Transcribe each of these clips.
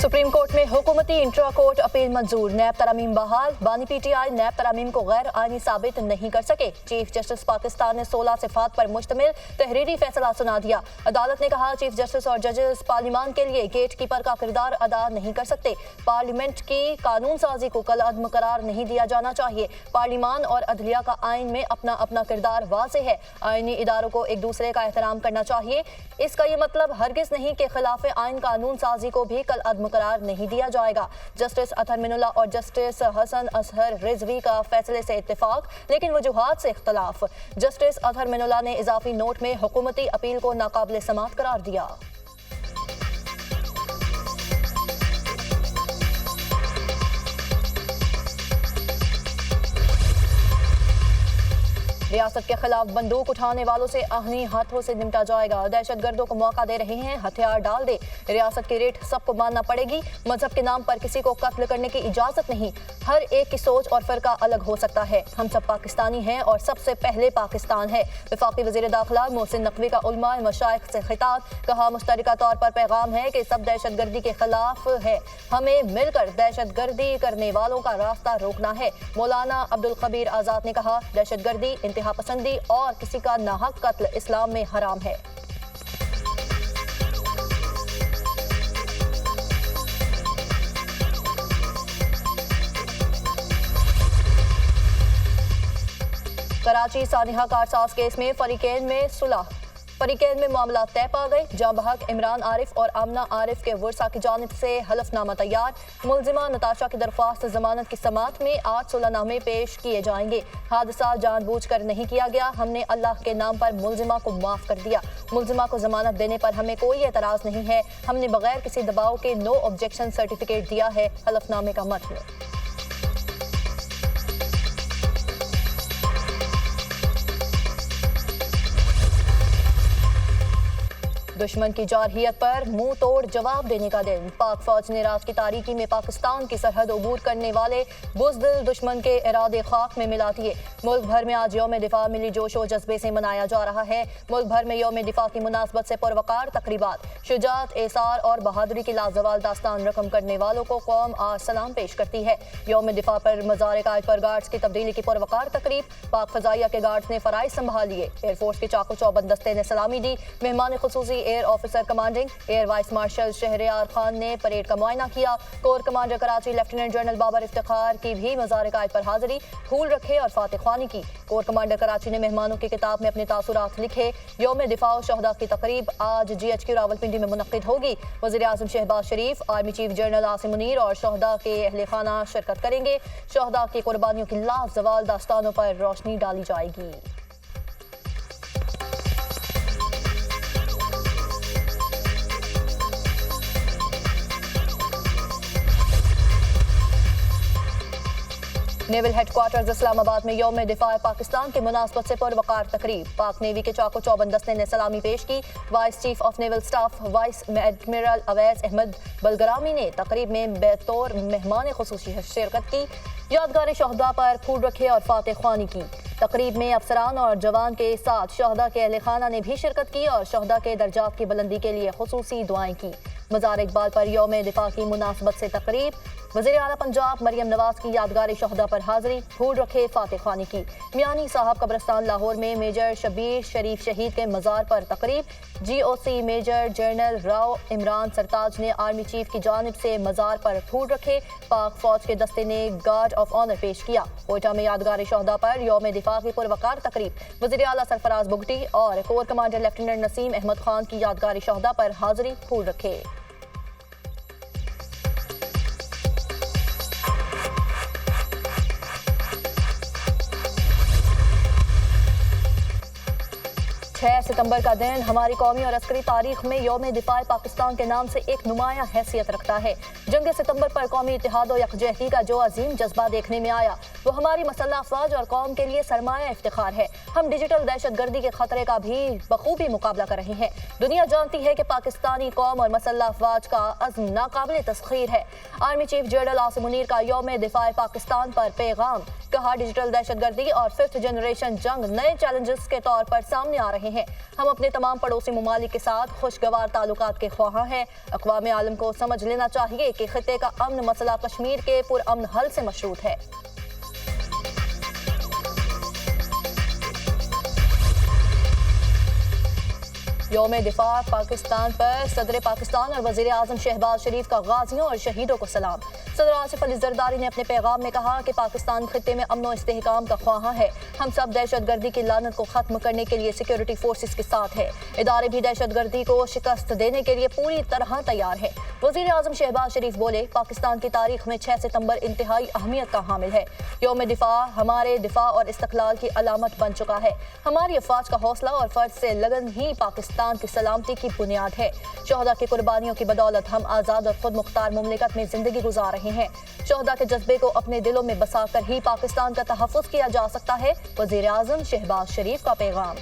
Supreme court में हुकूमती intra court appeal मंजूर। नैब तरामीम बहाल। बानी पीटीआई नैब तरामीम को गैर आईनी साबित नहीं कर सके। चीफ जस्टिस पाकिस्तान ने 16 सिफात पर मुश्तमिल तहरीरी फैसला सुना दिया। अदालत ने कहा चीफ जस्टिस और जजेस पार्लियामान के लिए गेट कीपर का किरदार अदा नहीं कर सकते। पार्लियामेंट की कानून साजी को कल अदम करार नहीं दिया जाना चाहिए। पार्लियामान और अदलिया का आइन में अपना अपना किरदार वाज़े है। आईनी इदारों को एक दूसरे का एहतराम करना चाहिए। इसका ये मतलब हरगिज नहीं कि खिलाफ आइन कानून साजी को भी कल अदम करार नहीं दिया जाएगा। जस्टिस अतहर मिनुल्लाह और जस्टिस हसन असहर रिजवी का फैसले से इत्तेफाक, लेकिन वजूहात से इख्तलाफ। जस्टिस अतहर मिनुल्लाह ने इजाफी नोट में हुकूमती अपील को नाकाबिल समात करार दिया। रियासत के खिलाफ बंदूक उठाने वालों से आहनी हाथों से निपटा जाएगा। दहशतगर्दों को मौका दे रहे हैं, हथियार डाल दे। रियासत की रेट सबको मानना पड़ेगी। मजहब के नाम पर किसी को कत्ल करने की इजाजत नहीं। हर एक की सोच और फिरका अलग हो सकता है। हम सब पाकिस्तानी हैं और सबसे पहले पाकिस्तान है। वफाकी वजीर दाखिला मोहसिन नकवी का उलमा मशाइख से खिताब। कहा मुश्तरका तौर पर पैगाम है कि सब दहशतगर्दी के खिलाफ है। हमें मिलकर दहशतगर्दी करने वालों का रास्ता रोकना है। मौलाना अब्दुल खबीर आजाद ने कहा दहशतगर्दी, इंतहा पसंदी और किसी का नाहक कत्ल इस्लाम में हराम है। कराची सानिहा कारसाज केस में फरीकैन में सुलह। फरीकैन में मामला तय पा गए। जां बहक इमरान आरिफ और आमना आरिफ के वर्सा की जानिब से हलफनामा तैयार। मुलजिमा नताशा की दरख्वास्त जमानत की समात में 8 सुलहनामे पेश किए जाएंगे। हादसा जानबूझकर नहीं किया गया। हमने अल्लाह के नाम पर मुलजिमा को माफ कर दिया। मुलजिमा को जमानत देने पर हमें कोई एतराज नहीं है। हमने बगैर किसी दबाव के नो ऑब्जेक्शन सर्टिफिकेट दिया है। हलफनामे का मतन। दुश्मन की जारहियत पर मुंह तोड़ जवाब देने का दिन। पाक फौज ने रात की तारीकी में पाकिस्तान की सरहद अबूर करने वाले बुज़दिल दुश्मन के इरादे खाक में मिला दिए। मुल्क भर में आज यौम दिफा मिली जोश व जज्बे से मनाया जा रहा है। मुल्क भर में यौम दिफा की मुनासबत से पुरवकार तकरीबात। शुजात, एसार और बहादुरी की लाजवाल दास्तान रकम करने वालों को कौम आज सलाम पेश करती है। यौम दिफा पर मज़ार कायद पर गार्ड्स की तब्दीली की पुरवकार तकरीब। पाक फजाइया के गार्ड्स ने फराइज संभाल लिए। एयरफोर्स के चाको चौबंद दस्ते ने सलामी दी। मेहमान खुसूसी air officer commanding air vice marshal Shahryar Khan ने परेड का मुआयना किया। Corps commander Karachi lieutenant general Babar Iftikhar की भी मज़ार कायद पर हाजिरी। फूल रखे और फातिह ख्वानी की। कोर कमांडर कराची ने मेहमानों की किताब में अपने तासुरात लिखे। यौम दिफा शहदा की तकरीब आज GHQ रावलपिंडी में मुनक्किद होगी। वज़ीर आज़म Shahbaz Sharif, army chief general Asim Munir और शहदा के अहले खाना शिरकत करेंगे। शहदा की कुर्बानियों की लाजवाल दास्तानों पर रोशनी डाली जाएगी। नेवल हेडक्वार्टर्स इस्लामाबाद में यौम दिफा पाकिस्तान की मुनासबत से पुरवकार तकरीब। पाक नेवी के चाको चौबंद दस्ते ने सलामी पेश की। Vice chief of naval staff vice admiral Awais Ahmed Balgrami ने तकरीब में बेतौर मेहमान खुसूसी शिरकत की। यादगार शहदा पर फूल रखे और फातिह ख्वानी की। तकरीब में अफसरान और जवान के साथ शहदा के अहले खाना ने भी शिरकत की और शहदा के दर्जात की बुलंदी के लिए खुसूसी दुआएं की। मज़ार इकबाल पर यौम दिफा की मुनासबत से तकरीब। वज़ीर आला पंजाब मरियम नवाज की यादगार शहदा पर हाजिरी। फूल रखे फातिह ख्वानी की। मियानी साहब कब्रिस्तान लाहौर में मेजर शबीर शरीफ शहीद के मज़ार पर तकरीब। GOC major general Rao Imran Sartaj ने आर्मी चीफ की जानिब से मज़ार पर फूल रखे। पाक फौज के दस्ते ने गार्ड ऑफ ऑनर पेश किया। कोयटा में यादगार शहदा पर यौम दिफा की पुरवकार तकरीब। वज़ीर आला सरफराज बुगटी और corps commander lieutenant Naseem Ahmad Khan की यादगार शहदा पर हाजिरी। फूल रखे। सितंबर का दिन हमारी कौमी और अस्करी तारीख में यौम दिफा पाकिस्तान के नाम से एक नुमाया हैसियत रखता है। जंग सितंबर पर कौमी इत्तेहाद और यकजहती का जो अजीम जज्बा देखने में आया वो हमारी मसल्ह अफवाज और कौम के लिए सरमाया इफ्तिखार है। हम डिजिटल दहशतगर्दी के खतरे का भी बखूबी मुकाबला कर रहे हैं। दुनिया जानती है कि पाकिस्तानी कौम और मसल्ह अफवाज का अज़्म नाकाबिल तस्खीर है। Army chief general Asim Munir का यौम दिफा पाकिस्तान पर पैगाम। कहा डिजिटल दहशतगर्दी और 5th जनरेशन जंग नए चैलेंजेस के तौर पर सामने आ रहे हैं। हम अपने तमाम पड़ोसी ममालिक के साथ खुशगवार ताल्लुकात के ख्वाहां हैं। अक़वाम आलम को समझ लेना चाहिए कि खित्ते का अमन मसला कश्मीर के पुरअमन हल से मशरूत है। यौम दिफा पाकिस्तान पर सदर पाकिस्तान और वज़ीर आज़म शहबाज शरीफ का गाजियों और शहीदों को सलाम। सदर आसिफ अली जरदारी ने अपने पैगाम में कहा कि पाकिस्तान खित्ते में अमन और इस्तेहकाम का ख्वाहा है। हम सब दहशतगर्दी की लानत को खत्म करने के लिए सिक्योरिटी फोर्सेस के साथ है। इदारे भी दहशतगर्दी को शिकस्त देने के लिए पूरी तरह तैयार है। वज़ीर आज़म शहबाज शरीफ बोले, पाकिस्तान की तारीख में 6 सितंबर इंतहाई अहमियत का हामिल है। यौम दिफा हमारे दिफा और इस्तक़लाल की अलामत बन चुका है। हमारी अफवाज का हौसला और फर्ज से लगन ही पाकिस्तान की सलामती की बुनियाद है। शोहदा की कुर्बानियों की बदौलत हम आज़ाद और खुद मुख्तार मुमलिकत में जिंदगी गुजार रहे हैं। शोहदा के जज्बे को अपने दिलों में बसा कर ही पाकिस्तान का तहफ़्फ़ुज़ किया जा सकता है। वज़ीर आज़म शहबाज शरीफ का पैगाम।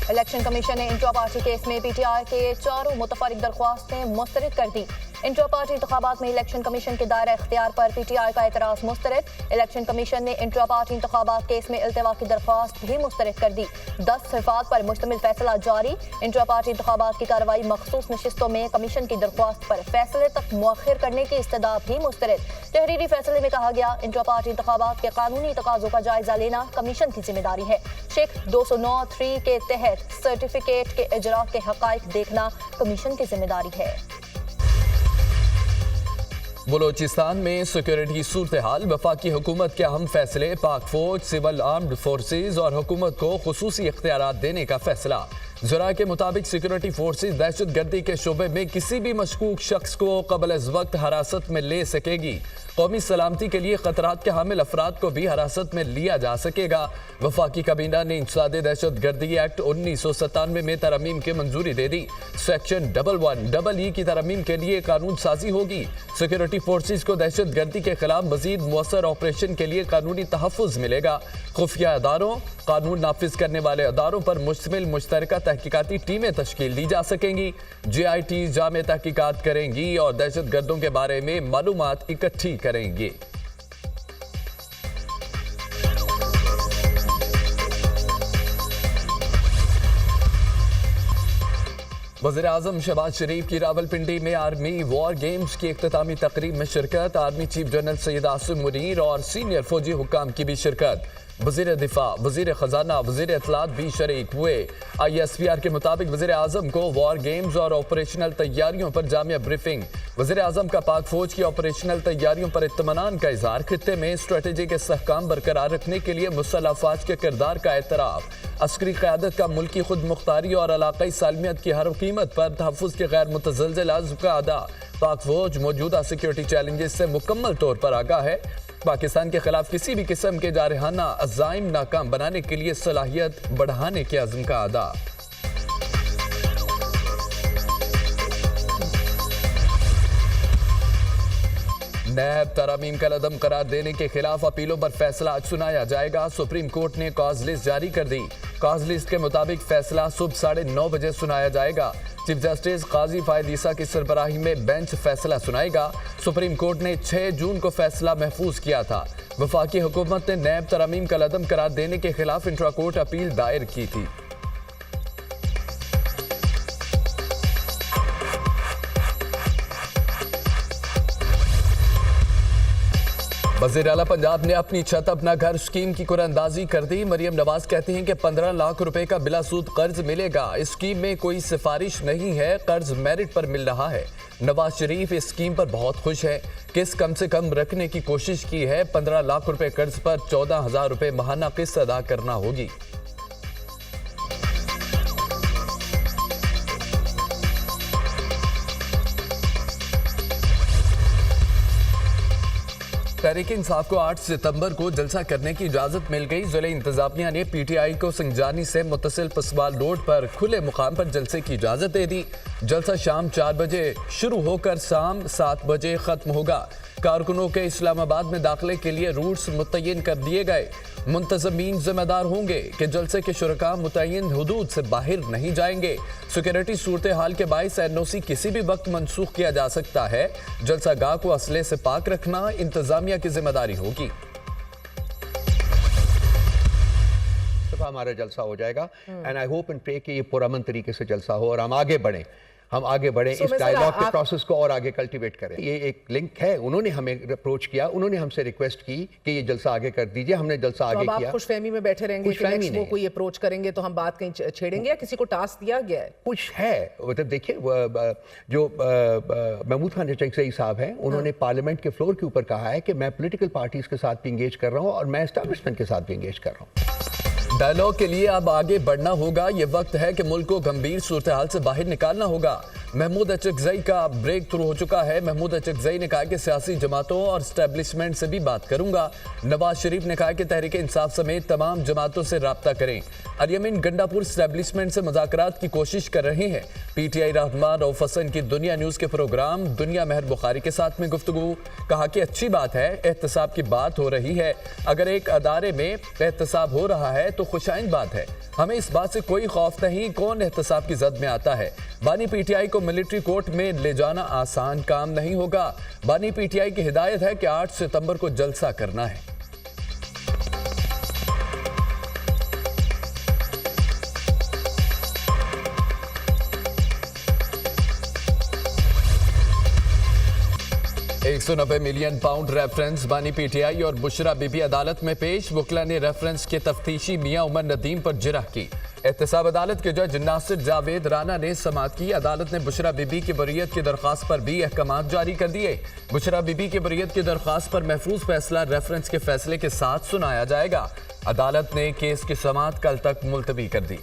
इलेक्शन कमीशन ने इंट्रा पार्टी केस में पीटीआई के 4 मुतफरिक दरख्वास्तें मुस्तरद कर दी। इंट्रा पार्टी इंतखाबात में इलेक्शन कमीशन के दायरा इख्तियार पर पीटीआई का एतराज मुस्तरद। इलेक्शन कमीशन ने इंट्रा पार्टी इंतखाबात केस में इल्तिवा की दरख्वास्त भी मुस्तरद कर दी। 10 सिफात पर मुश्तमिल फैसला जारी। इंट्रा पार्टी इंतखाबात की कार्रवाई मखसूस नशिस्तों में कमीशन की दरख्वास्त पर फैसले तक मुअख्खर करने की इस्तदा भी मुस्तरद। तहरीरी फैसले में कहा गया, इंट्रा पार्टी इंतखाबात के कानूनी तकाज़ों का जायजा लेना कमीशन की जिम्मेदारी है। शेख 209(3) के तहत सर्टिफिकेट के इजरा के हक़ाइक़ देखना कमीशन की जिम्मेदारी है। बलोचिस्तान में सिक्योरिटी सूरत हाल, वफाकी हुकूमत के अहम फैसले, पाक फौज, सिविल आर्म्ड फोर्सेज और हुकूमत को खुसूसी इख्तियारात देने का फैसला। ज़रा के मुताबिक सिक्योरिटी फोर्सेज दहशत गर्दी के शोबे में किसी भी मशकूक शख्स को क़ब्ल अज़ वक्त हिरासत में ले सकेगी। कौमी सलामती के लिए खतरात के हामिल अफराद को भी हिरासत में लिया जा सकेगा। वफाकी काबीना ने इंसदाद दहशत गर्दी एक्ट 1997 में तरमीम की मंजूरी दे दी। सेक्शन 11(e) की तरमीम के लिए कानून साजी होगी। सिक्योरिटी फोर्सेज को दहशत गर्दी के खिलाफ मजीद मुअस्सर ऑपरेशन के लिए कानूनी तहफ़्फ़ुज़ मिलेगा। खुफिया अदारों, कानून नाफिज करने वाले अदारों पर मुश्तमिल मुश्तरका तहकीकाती टीमें तश्कील दी जा सकेंगी। JIT जामे तहकीकात करेंगी और दहशत गर्दों के बारे में मालूमात इकट्ठी करेंगे। वज़ीर आज़म शहबाज शरीफ की रावलपिंडी में आर्मी वॉर गेम्स की इख्तितामी तकरीब में शिरकत। Army chief general Syed Asim Munir और सीनियर फौजी हुक्काम की भी शिरकत। वज़ीर दिफा, वज़ीर ख़जाना, वज़ीर इत्तलात भी शरीक हुए। ISPR के मुताबिक वज़ीर आज़म को वॉर गेम्स और ऑपरेशनल तैयारियों पर जामिया ब्रीफिंग। वज़ीर आज़म का पाक फौज की ऑपरेशनल तैयारियों पर इत्मीनान का इज़हार। खित्ते में स्ट्रेटेजिक इस्तेहकाम बरकरार रखने के लिए मुसल्लह अफ़वाज के किरदार का एतराफ़। अस्करी क़यादत का मुल्की खुद मुख्तारी और इलाक़ाई सालमियत की हर कीमत पर तहफ़्फ़ुज़ के गैर मुतज़लज़िल अज़्म का अदा। पाक फौज मौजूदा सिक्योरिटी चैलेंजेस से मुकम्मल तौर पर आगाह है। पाकिस्तान के खिलाफ किसी भी किस्म के जारहाना अज़ाइम नाकाम बनाने के लिए सलाहियत बढ़ाने के अज़्म का अदा। नैब तरमीम का लदम करार देने के खिलाफ अपीलों पर फैसला आज सुनाया जाएगा। सुप्रीम कोर्ट ने कॉज लिस्ट जारी कर दी। कॉज लिस्ट के मुताबिक फैसला सुबह 9:30 बजे सुनाया जाएगा। चीफ जस्टिस काजी फायद ईसा की सरबराही में बेंच फैसला सुनाएगा। सुप्रीम कोर्ट ने 6 जून को फैसला महफूज किया था। वफाकी हुकूमत ने नैब तरमीम का लदम करार देने के खिलाफ इंट्रा कोर्ट अपील दायर की थी। वज़ीर आला पंजाब ने अपनी छत अपना घर स्कीम की कुरानंदाजी कर दी। मरियम नवाज कहती हैं कि 15 लाख रुपए का बिलासूद कर्ज मिलेगा। इस स्कीम में कोई सिफारिश नहीं है, कर्ज मेरिट पर मिल रहा है। नवाज शरीफ इस स्कीम पर बहुत खुश है। किस्त कम से कम रखने की कोशिश की है। 15 लाख रुपए कर्ज पर 14,000 रुपए माहाना किस्त अदा करना होगी। तहरीक इंसाफ को 8 सितंबर को जलसा करने की इजाजत मिल गई। ज़िला इंतजामिया ने PTI को संजानी से मुत्तसिल पसवाल रोड पर खुले मुकाम पर जलसे की इजाजत दे दी। जलसा शाम 4 बजे शुरू होकर शाम 7 बजे खत्म होगा। कारकुनों के इस्लामाबाद में दाखिले के लिए रूट्स मुतय्यन कर दिए गए। मुंतजमीन जिम्मेदार होंगे कि जलसे के शुरका मुतय्यन हुदूद से बाहर नहीं जाएंगे। सिक्योरिटी सूरत हाल के बाइस NOC किसी भी वक्त मनसूख किया जा सकता है। जलसा गाह को असले से पाक रखना इंतजामिया की जिम्मेदारी होगी। हमारा जलसा हो जाएगा and I hope and pray कि ये पुरअमन तरीके से जलसा हो और हम आगे बढ़ें इस डायलॉग के प्रोसेस को और आगे कल्टीवेट करें। ये एक लिंक है, उन्होंने हमें अप्रोच किया, उन्होंने हमसे रिक्वेस्ट की कि ये जलसा आगे कर दीजिए, हमने जलसा आगे किया। आप खुशफहमी में बैठे रहेंगे कि नेक्स्ट वो कोई अप्रोच करेंगे तो हम बात कहीं छेड़ेंगे या किसी को टास्क दिया गया है? कुछ है, मतलब देखिए जो महमूद खान चचई साहब हैं, उन्होंने पार्लियामेंट के फ्लोर के ऊपर कहा है कि मैं पॉलिटिकल पार्टीज के साथ भी इंगेज कर रहा हूँ और मैं एस्टैब्लिशमेंट के साथ भी इंगेज कर रहा हूँ। डायलॉग के लिए अब आगे बढ़ना होगा। ये वक्त है कि मुल्क को गंभीर सूरत हाल से बाहर निकालना होगा। महमूद अचकजई का ब्रेक थ्रू हो चुका है। महमूद अचकजई ने कहा कि सियासी जमातों और स्टैब्लिशमेंट से भी बात करूंगा। नवाज शरीफ ने कहा कि तहरीक इंसाफ समेत तमाम जमातों से राब्ता करें। अरियमिन गंडापुर स्टैब्लिशमेंट से मुज़ाकरात की कोशिश कर रहे हैं। PTI रहमान रऊफ हसन की दुनिया न्यूज़ के प्रोग्राम दुनिया महर बुखारी के साथ में गुफ्तगू। कहा कि अच्छी बात है, एहतसाब की बात हो रही है। अगर एक अदारे में एहतसाब हो रहा है तो खुशाइन बात है। हमें इस बात से कोई खौफ नहीं, कौन एहतसाब की जद में आता है। बानी PTI को मिलिट्री कोर्ट में ले जाना आसान काम नहीं होगा। बानी PTI की हिदायत है कि 8 सितंबर को जलसा करना है। £190 मिलियन रेफरेंस बानी PTI और बुशरा बीबी अदालत में पेश। वकला ने रेफरेंस के तफ्तीशी मियां उमर नदीम पर जिरह की। एहतसाब अदालत के जज नासिर जावेद राना ने समाअत की। अदालत ने बुशरा बीबी की बरीयत की दरख्वास्त पर भी अहकामात जारी कर दिए। बुशरा बीबी की बरीयत की दरख्वास्त पर महफूज फैसला रेफरेंस के फैसले के साथ सुनाया जाएगा। अदालत ने केस की समाअत कल तक मुलतवी कर दी।